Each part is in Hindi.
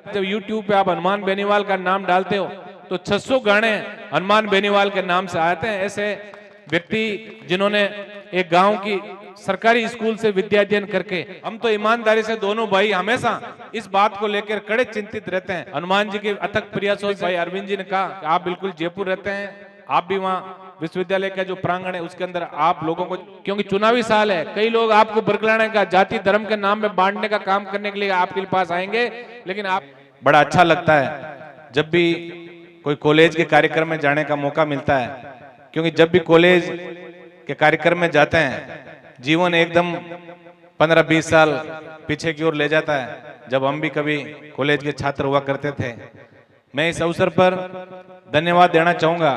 जब YouTube पे आप हनुमान बेनीवाल का नाम डालते हो तो 600 गाने हनुमान बेनीवाल के नाम से आते हैं। ऐसे व्यक्ति जिन्होंने एक गांव की सरकारी स्कूल से विद्या अध्ययन करके, हम तो ईमानदारी से दोनों भाई हमेशा इस बात को लेकर कड़े चिंतित रहते हैं। हनुमान जी के अथक प्रयासों से भाई अरविंद जी ने कहा कि आप बिल्कुल जयपुर रहते हैं, आप भी वहाँ विश्वविद्यालय का जो प्रांगण है उसके अंदर आप लोगों को, क्योंकि चुनावी साल है, कई लोग आपको बरगलाने का, जाति धर्म के नाम में बांटने का काम करने के लिए आपके पास आएंगे, लेकिन आप बड़ा अच्छा लगता है जब भी कोई कॉलेज के कार्यक्रम में जाने का मौका मिलता है, क्योंकि जब भी कॉलेज के कार्यक्रम में जाते हैं जीवन एकदम 15-20 साल पीछे की ओर ले जाता है। जब हम भी कभी कॉलेज के छात्र हुआ करते थे, मैं इस अवसर पर धन्यवाद देना चाहूंगा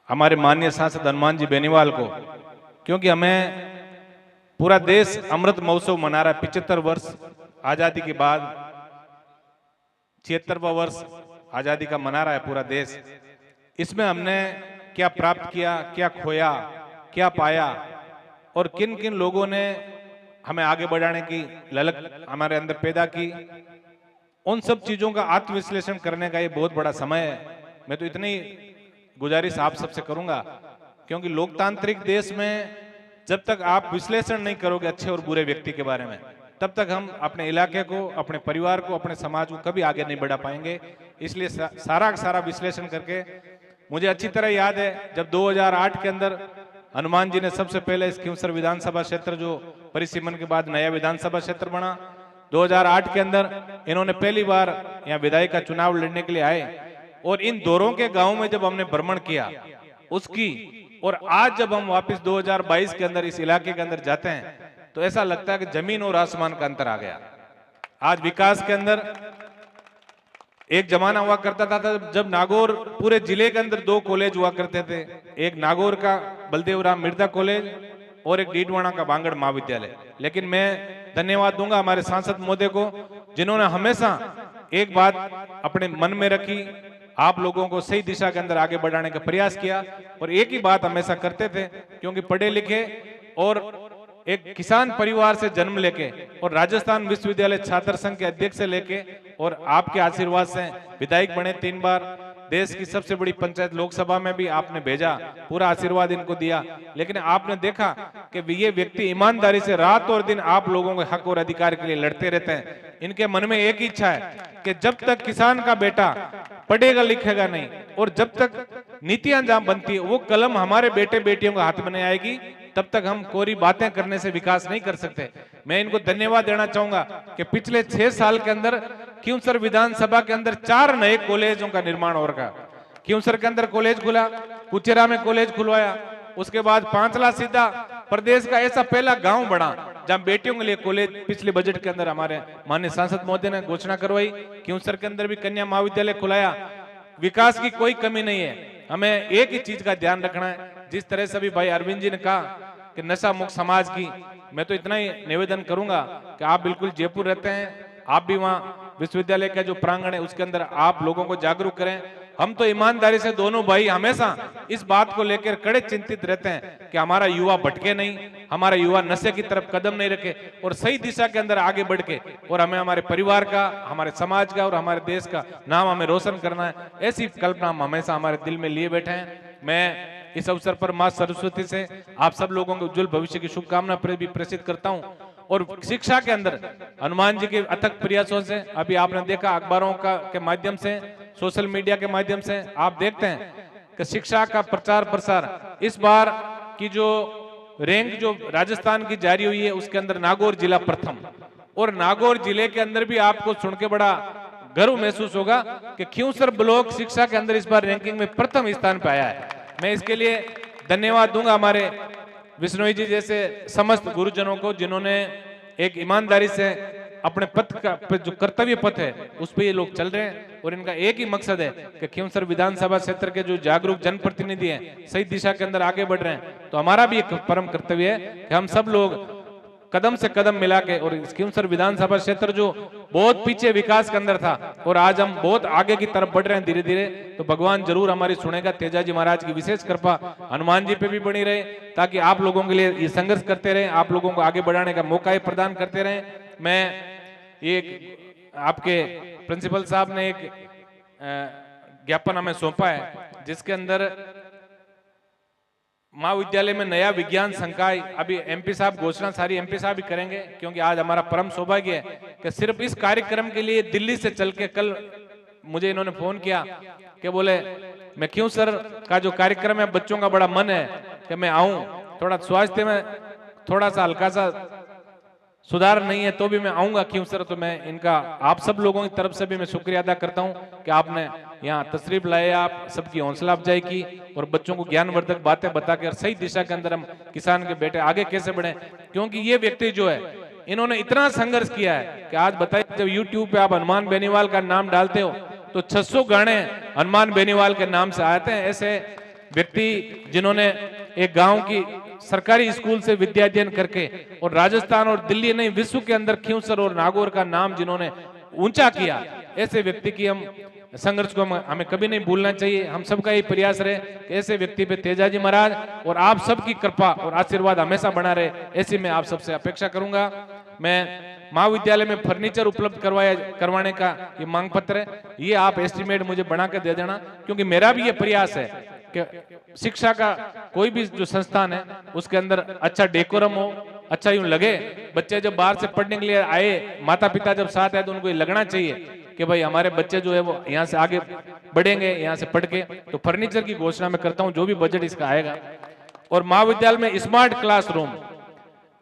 हमारे माननीय सांसद हनुमान जी बेनीवाल को, क्योंकि हमें पूरा देश अमृत महोत्सव मना रहा है। 75 वर्ष आजादी के बाद 76वां वर्ष आजादी का मना रहा है पूरा देश। इसमें हमने क्या प्राप्त किया, क्या खोया, क्या पाया और किन किन लोगों ने हमें आगे बढ़ाने की ललक हमारे अंदर पैदा की, उन सब चीजों का आत्मविश्लेषण करने का ये बहुत बड़ा समय है। मैं तो इतनी गुजारिश आप सबसे करूंगा, क्योंकि लोकतांत्रिक देश में जब तक आप विश्लेषण नहीं करोगे अच्छे और बुरे व्यक्ति के बारे में, तब तक हम अपने इलाके को, अपने परिवार को, अपने समाज को कभी आगे नहीं बढ़ा पाएंगे। इसलिए सारा का सारा विश्लेषण करके, मुझे अच्छी तरह याद है जब 2008 के अंदर हनुमान जी ने सबसे पहले इस खींवसर विधानसभा क्षेत्र जो परिसीमन के बाद नया विधानसभा क्षेत्र बना, 2008 के अंदर इन्होंने पहली बार यहाँ विधायक का चुनाव लड़ने के लिए आए और इन दौरों के गांव में जब हमने भ्रमण किया उसकी, और आज जब हम वापस 2022 के अंदर इस इलाके के अंदर जाते हैं तो ऐसा लगता है कि जमीन और आसमान का अंतर आ गया। आज विकास के अंदर एक जमाना हुआ करता था जब नागौर पूरे जिले के अंदर 2 कॉलेज हुआ करते थे, एक नागौर का बलदेव राम मिर्जा कॉलेज और एक डीडवाना का बांगड़ महाविद्यालय। लेकिन मैं धन्यवाद दूंगा हमारे सांसद महोदय को, जिन्होंने हमेशा एक बात अपने मन में रखी, आप लोगों को सही दिशा के अंदर आगे बढ़ाने का प्रयास किया और एक ही बात हमेशा करते थे, क्योंकि पढ़े लिखे और एक किसान परिवार से जन्म लेके और राजस्थान विश्वविद्यालय छात्र संघ के अध्यक्ष से लेके और आपके आशीर्वाद से विधायक बने 3 बार, देश की सबसे बड़ी पंचायत लोकसभा में भी आपने भेजा, पूरा आशीर्वाद इनको दिया। लेकिन आपने देखा कि ये व्यक्ति ईमानदारी से रात और दिन आप लोगों के हक और अधिकार के लिए लड़ते रहते हैं। इनके मन में एक ही इच्छा है कि जब तक किसान का बेटा पढ़ेगा लिखेगा नहीं और जब तक नीतियां जहां बनती है वो कलम हमारे बेटे बेटियों के हाथ में नहीं आएगी, तब तक हम कोरी बातें करने से विकास नहीं कर सकते। मैं इनको धन्यवाद देना चाहूंगा कि पिछले 6 साल के अंदर खींवसर विधानसभा के अंदर 4 नए कॉलेजों का निर्माण हो रहा। खींवसर के अंदर कॉलेज खुला, कुचेरा में कॉलेज खुलवाया, उसके बाद पांचला सीधा प्रदेश का ऐसा पहला गांव बना जहां बेटियों के लिए कॉलेज पिछले बजट के अंदर हमारे माननीय सांसद महोदय ने घोषणा करवाई। खींवसर के अंदर भी कन्या महाविद्यालय खुलाया। विकास की कोई कमी नहीं है, हमें एक ही चीज का ध्यान रखना है। जिस तरह से भी भाई अरविंद जी ने कहा कि नशा मुक्त समाज की, मैं तो इतना ही निवेदन करूंगा कि आप बिल्कुल जयपुर रहते हैं, आप भी वहाँ विश्वविद्यालय का जो प्रांगण है उसके अंदर आप लोगों को जागरूक करें। हम तो ईमानदारी से दोनों भाई हमेशा इस बात को लेकर कड़े चिंतित रहते हैं कि हमारा युवा भटके नहीं, हमारा युवा नशे की तरफ कदम नहीं रखे और सही दिशा के अंदर आगे बढ़ के, और हमें हमारे परिवार का, हमारे समाज का और हमारे देश का नाम हमें रोशन करना है। ऐसी कल्पना हम हमेशा हमारे दिल में लिए बैठे हैं। मैं इस अवसर पर मां सरस्वती से आप सब लोगों के उज्जवल भविष्य की शुभकामना भी प्रेषित करता हूं। और शिक्षा के अंदर हनुमान जी के अथक प्रयासों से, अभी आपने देखा अखबारों का के माध्यम से, सोशल मीडिया के माध्यम से आप देखते हैं कि शिक्षा का प्रचार प्रसार, इस बार की जो रैंक जो राजस्थान की जारी हुई है उसके अंदर नागौर जिला प्रथम, और नागौर जिले के अंदर भी आपको सुन के बड़ा गर्व महसूस होगा कि खींवसर ब्लॉक शिक्षा के अंदर इस बार रैंकिंग में प्रथम स्थान पे आया है। मैं इसके लिए धन्यवाद दूंगा हमारे विष्णोई जी जैसे समस्त गुरुजनों को, जिन्होंने एक ईमानदारी से अपने पथ का जो कर्तव्य पथ है उस पर ये लोग चल रहे हैं और इनका एक ही मकसद है कि खींवसर विधानसभा क्षेत्र के जो जागरूक जनप्रतिनिधि हैं सही दिशा के अंदर आगे बढ़ रहे हैं। तो हमारा भी एक परम कर्तव्य है कि हम सब लोग कदम से कदम मिला के, और खींवसर विधानसभा क्षेत्र जो बहुत पीछे विकास के अंदर था और आज हम बहुत आगे की तरफ बढ़ रहे हैं धीरे धीरे, तो भगवान जरूर हमारी सुनेगा। तेजाजी महाराज की विशेष कृपा हनुमान जी पे भी बनी रहे, ताकि आप लोगों के लिए ये संघर्ष करते रहे, आप लोगों को आगे बढ़ाने का मौका प्रदान करते रहे। मैं ये आपके प्रिंसिपल साहब ने एक ज्ञापन हमें सौंपा है, जिसके अंदर महाविद्यालय में नया विज्ञान संकाय, अभी एमपी साहब घोषणा सारी एमपी साहब ही करेंगे, क्योंकि आज हमारा परम सौभाग्य है कि सिर्फ इस कार्यक्रम के लिए दिल्ली से चल के कल मुझे इन्होंने फोन किया कि बोले मैं क्यों सर का जो कार्यक्रम है बच्चों का बड़ा मन है कि मैं आऊं, थोड़ा स्वास्थ्य में थोड़ा सा हल्का सा सुधार नहीं है तो भी मैं आऊंगा क्यों सर। तो मैं इनका आप सब लोगों की तरफ से भी मैं शुक्रिया अदा करता हूं कि आपने यहाँ तशरीफ लाए, आप सबकी हौसला अफजाई की और बच्चों को ज्ञानवर्धक बातें बता के सही दिशा के अंदर हम किसान के बेटे आगे कैसे बढ़े। क्योंकि ये व्यक्ति जो है इन्होंने इतना संघर्ष किया है कि आज बताइए, जब यूट्यूब पे आप हनुमान बेनीवाल का नाम डालते हो तो 600 गाने हनुमान बेनीवाल के नाम से आते हैं। ऐसे व्यक्ति जिन्होंने एक गांव की सरकारी स्कूल से विद्या अध्ययन करके और राजस्थान और दिल्ली नहीं विश्व के अंदर खींवसर और नागौर का नाम जिन्होंने ऊंचा किया, ऐसे व्यक्ति की हम संघर्ष को हमें कभी नहीं भूलना चाहिए। हम सबका ये प्रयास रहे कि ऐसे व्यक्ति पे तेजाजी महाराज और आप सबकी कृपा और आशीर्वाद हमेशा बना रहे, ऐसी मैं आप सबसे अपेक्षा करूंगा। मैं महाविद्यालय में फर्नीचर उपलब्ध करवाने का ये मांग पत्र है, ये आप एस्टिमेट मुझे बना के दे देना, क्योंकि मेरा भी ये प्रयास है कि शिक्षा का कोई भी जो संस्थान है उसके अंदर अच्छा डेकोरम हो, अच्छा यूं लगे। बच्चे जब बाहर से पढ़ने के लिए आए, माता पिता जब साथ आए तो उनको ये लगना चाहिए कि भाई हमारे बच्चे जो है वो यहाँ से आगे बढ़ेंगे, यहाँ से पढ़ के। तो फर्नीचर की घोषणा मैं करता हूँ, जो भी बजट इसका आएगा। और महाविद्यालय में स्मार्ट क्लासरूम,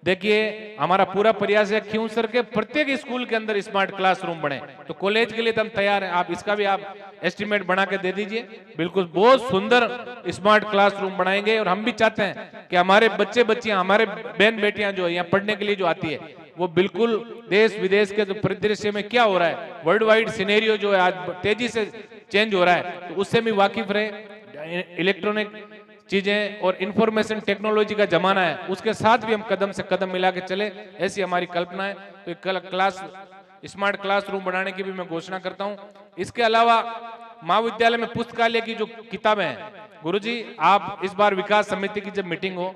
देखिए हमारा पूरा प्रयास है खींवसर के प्रत्येक स्कूल के अंदर स्मार्ट क्लासरूम बने। तो कॉलेज के लिए तो हम तैयार हैं, आप इसका भी आप एस्टिमेट बना के दे दीजिए। बिल्कुल बहुत सुंदर स्मार्ट क्लासरूम बनाएंगे। और हम भी चाहते हैं कि हमारे बच्चे बच्चियां, हमारे बहन बेटियां जो यहाँ पढ़ने के लिए जो आती है वो बिल्कुल देश विदेश के जो परिदृश्य में क्या हो रहा है, वर्ल्ड वाइड सिनेरियो जो है आज तेजी से चेंज हो रहा है, तो उससे भी वाकिफ रहे। इलेक्ट्रॉनिक चीजें और इंफॉर्मेशन टेक्नोलॉजी का जमाना है, उसके साथ भी हम कदम से कदम मिला के चले, ऐसी हमारी कल्पना है। तो कल क्लास स्मार्ट क्लासरूम बनाने की भी मैं घोषणा करता हूं। इसके अलावा महाविद्यालय में पुस्तकालय की जो किताबें हैं, गुरुजी आप इस बार विकास समिति की जब मीटिंग हो,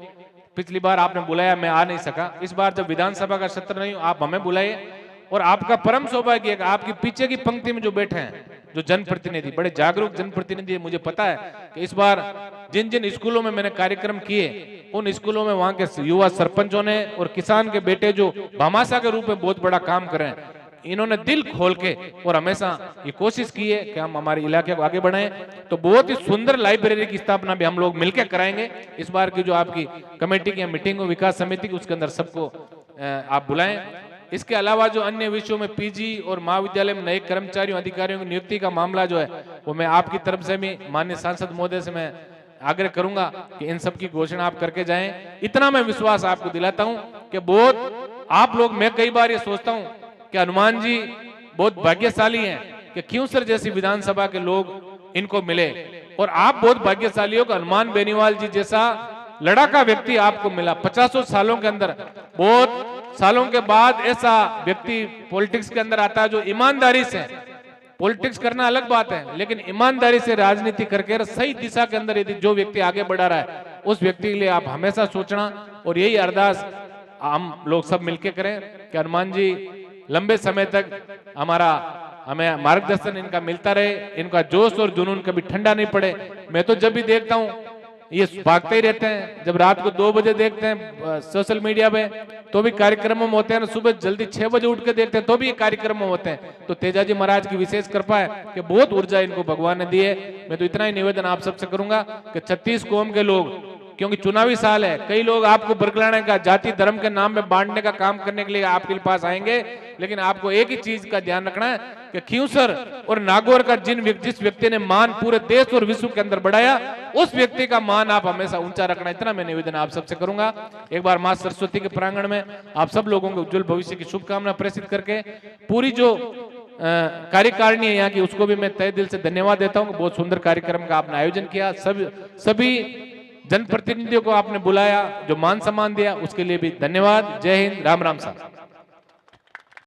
पिछली बार आपने बुलाया मैं आ नहीं सका, इस बार जब विधानसभा का सत्र नहीं हो आप हमें बुलाइए। और आपका परम सौभाग्य है कि आपकी पीछे की पंक्ति में जो बैठे हैं जो जनप्रतिनिधि, बड़े जागरूक जनप्रतिनिधि, मुझे पता है कि इस बार जिन जिन स्कूलों में मैंने कार्यक्रम किए उन स्कूलों में वहां के युवा सरपंचों ने और किसान के बेटे जो भामाशाह के रूप में बहुत बड़ा काम कर रहे हैं, इन्होंने दिल खोल के और हमेशा ये कोशिश की है कि हम हमारे इलाके को आगे बढ़ाएं। तो बहुत ही सुंदर लाइब्रेरी की स्थापना भी हम लोग मिलकर कराएंगे। इस बार की जो आपकी कमेटी की मीटिंग हो विकास समिति की, उसके अंदर सबको आप बुलाएं। इसके अलावा जो अन्य विषयों में पीजी और महाविद्यालय में नए कर्मचारियों अधिकारियों की नियुक्ति का मामला जो है वो मैं आपकी तरफ से भी माननीय सांसद महोदय से मैं आग्रह करूंगा कि इन सब की घोषणा आप करके जाएं। इतना मैं विश्वास आपको दिलाता हूं कि बहुत आप लोग, मैं कई बार ये सोचता हूं कि हनुमान जी बहुत भाग्यशाली हैं कि खींवसर जैसी विधानसभा के लोग इनको मिले, और आप बहुत भाग्यशाली हो कि हनुमान बेनीवाल जी जैसा लड़ाका व्यक्ति आपको मिला। 50 सालों के अंदर, बहुत सालों के बाद ऐसा व्यक्ति पॉलिटिक्स के अंदर आता है जो ईमानदारी से, पॉलिटिक्स करना अलग बात है लेकिन ईमानदारी से राजनीति करके सही दिशा के अंदर यदि जो व्यक्ति आगे बढ़ा रहा है उस व्यक्ति के लिए आप हमेशा सोचना। और यही अरदास हम लोग सब मिलकर करें कि हनुमान जी लंबे समय तक हमें मार्गदर्शन इनका मिलता रहे, इनका जोश और जुनून कभी ठंडा नहीं पड़े। मैं तो जब भी देखता हूँ ये भागते ही रहते हैं, जब रात को 2 बजे देखते हैं सोशल मीडिया पे तो भी कार्यक्रमों में होते हैं, सुबह जल्दी 6 बजे उठ के देखते हैं तो भी ये कार्यक्रम में होते हैं। तो तेजाजी महाराज की विशेष कृपा है कि बहुत ऊर्जा इनको भगवान ने दी है। मैं तो इतना ही निवेदन आप सबसे करूंगा कि 36 कौम के लोग, क्योंकि चुनावी साल है, कई लोग आपको बरगलाने का, जाति धर्म के नाम में बांटने का काम करने के लिए आपके पास आएंगे, लेकिन आपको एक ही चीज का ध्यान रखना है कि खींवसर और नागौर का जिस व्यक्ति ने मान पूरे देश और विश्व के अंदर बढ़ाया, उस व्यक्ति का मान आप हमेशा ऊंचा रखना। इतना मैं निवेदन आप सबसे करूंगा। एक बार मां सरस्वती के प्रांगण में आप सब लोगों को उज्जवल भविष्य की शुभकामना प्रेषित करके पूरी जो कार्यकारिणी है यहाँ की, उसको भी मैं तहे दिल से धन्यवाद देता हूँ। बहुत सुंदर कार्यक्रम का आपने आयोजन किया, सभी जनप्रतिनिधियों को आपने बुलाया, जो मान सम्मान दिया उसके लिए भी धन्यवाद। जय हिंद, राम राम साहब।